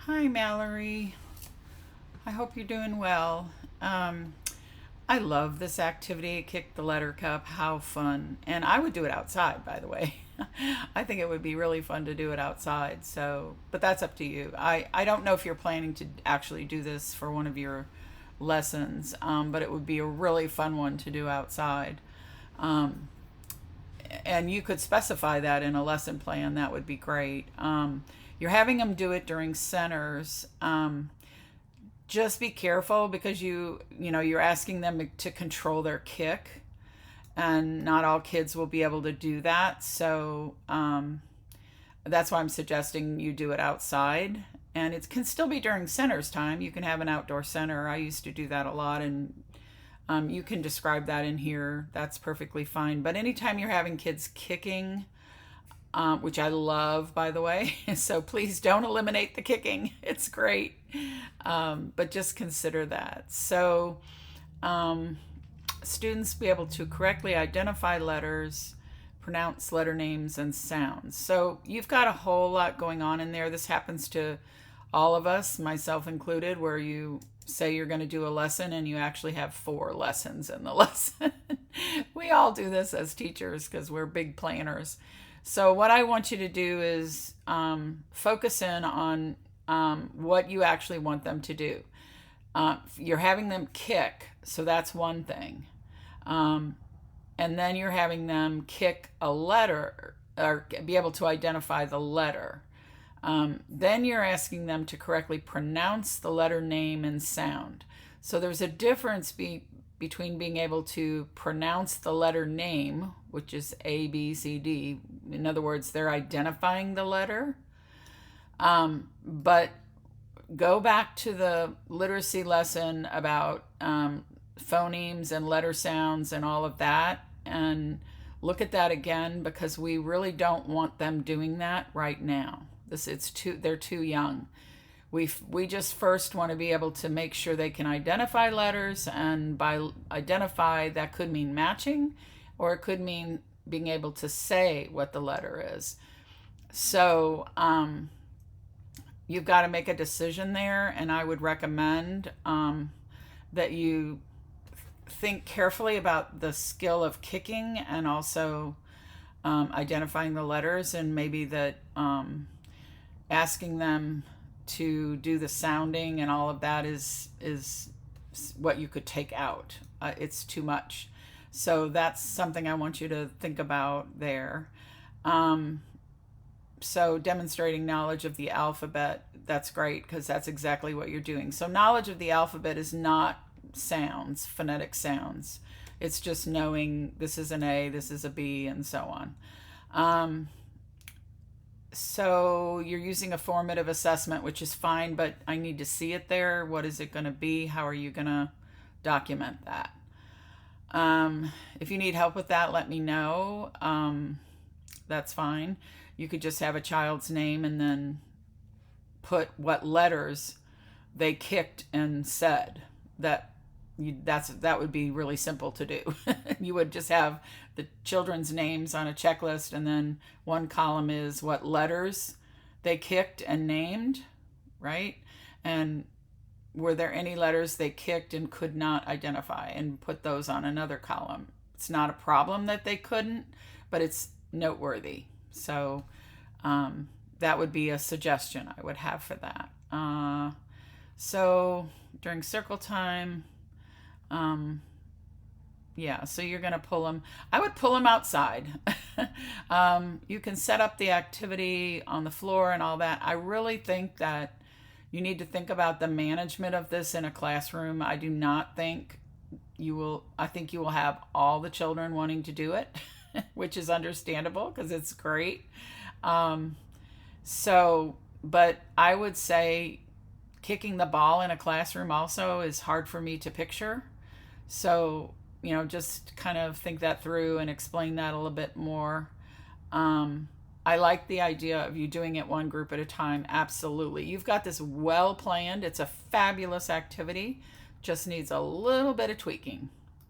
Hi, Mallory. I hope you're doing well. I love this activity, Kick the Letter Cup. How fun. And I would do it outside, by the way. I think it would be really fun to do it outside. So, but that's up to you. I don't know if you're planning to actually do this for one of your lessons, but it would be a really fun one to do outside. Um, and you could specify that in a lesson plan. That would be great. You're having them do it during centers. Just be careful because you're asking them to control their kick, and not all kids will be able to do that. So that's why I'm suggesting you do it outside. And it can still be during centers time. You can have an outdoor center. I used to do that a lot, and you can describe that in here. That's perfectly fine. But anytime you're having kids kicking, which I love, by the way, so please don't eliminate the kicking. It's great. But just consider that. So students be able to correctly identify letters, pronounce letter names, and sounds. So you've got a whole lot going on in there. This happens to all of us, myself included, where you say you're going to do a lesson and you actually have 4 lessons in the lesson. We all do this as teachers because we're big planners. So what I want you to do is focus in on what you actually want them to do. You're having them kick, so that's one thing. And then you're having them kick a letter or be able to identify the letter. Then you're asking them to correctly pronounce the letter name and sound. So there's a difference between being able to pronounce the letter name, which is A, B, C, D. In other words, they're identifying the letter. But go back to the literacy lesson about phonemes and letter sounds and all of that, and look at that again, because we really don't want them doing that right now. They're too young. We just first want to be able to make sure they can identify letters, and by identify, that could mean matching, or it could mean being able to say what the letter is. So you've got to make a decision there, and I would recommend that you think carefully about the skill of kicking and also identifying the letters, and maybe that asking them to do the sounding and all of that is what you could take out. It's too much. So that's something I want you to think about there. So demonstrating knowledge of the alphabet, that's great, because that's exactly what you're doing. So knowledge of the alphabet is not sounds, phonetic sounds. It's just knowing this is an A, this is a B, and so on. So you're using a formative assessment, which is fine, but I need to see it there. What is it going to be? How are you going to document that? If you need help with that, let me know. That's fine. You could just have a child's name and then put what letters they kicked and said. That would be really simple to do. You would just have the children's names on a checklist, and then one column is what letters they kicked and named, right? And were there any letters they kicked and could not identify, and put those on another column. It's not a problem that they couldn't, but it's noteworthy. So that would be a suggestion I would have for that. So during circle time, yeah, so you're going to pull them. I would pull them outside. You can set up the activity on the floor and all that. I really think that you need to think about the management of this in a classroom. I do not think I think you will have all the children wanting to do it, which is understandable because it's great. But I would say kicking the ball in a classroom also is hard for me to picture. So, just kind of think that through and explain that a little bit more. I like the idea of you doing it one group at a time. Absolutely. You've got this well planned. It's a fabulous activity. Just needs a little bit of tweaking.